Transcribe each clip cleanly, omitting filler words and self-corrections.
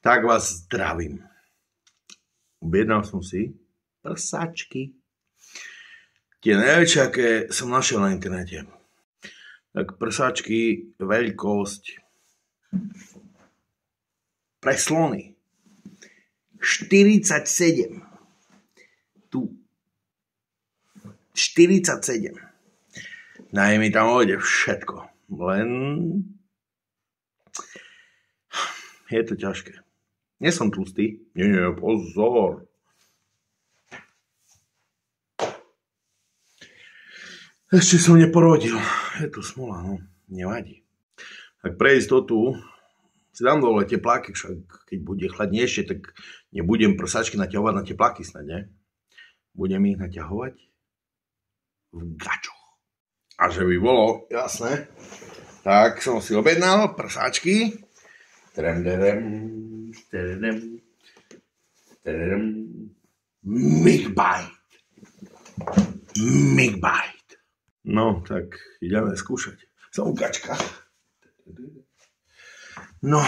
Tak vás zdravím. Objednal som si prsáčky. Tie najväčšie, aké som našiel na internete. Tak prsáčky, veľkosť pre slony 47. Tu 47. Naj mi tam ojde všetko. Len je to ťažké. Nie som tlustý. Nie, pozor. Ešte som neporodil. Je to smola, no. Nevadí. Tak pre istotu si dám dole tepláky, však keď bude chladnejšie, tak nebudem prsačky naťahovať na tepláky snad, ne? Budem ich naťahovať v gačoch. A že by bolo jasné, tak som si objednal prsáčky. Big Bite. No, tak ideme skúšať. Som v gačkách. No,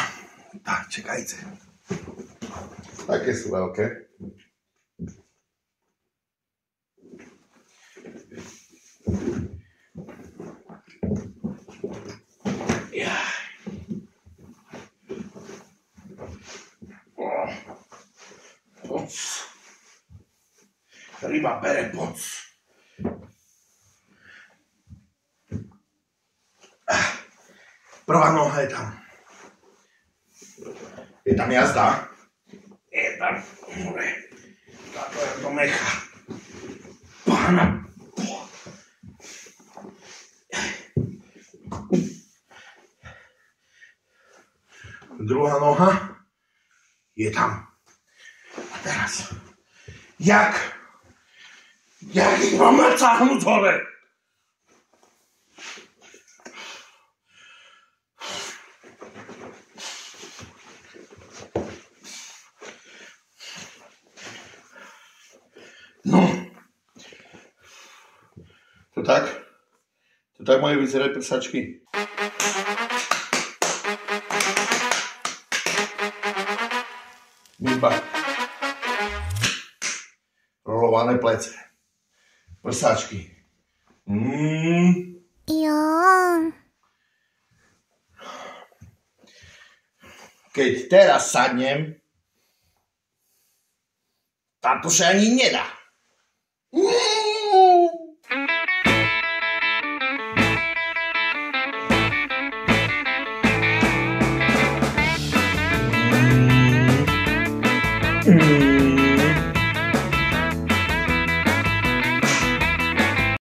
tak, čekajte. Také sú veľké. Poc. Ryba bere poc. Prvá noha je tam. Je tam jazda. Je tam. Dobre. Táto je to mecha. Pána. Druhá noha je tam. A teraz. Jak ich mám nacáhnuť hore? No. To tak majú vyzerať prsačky. Myba. Rolované plece. Prsáčky. Jo. Keď teraz sadnem, táto sa ani nedá. Mm.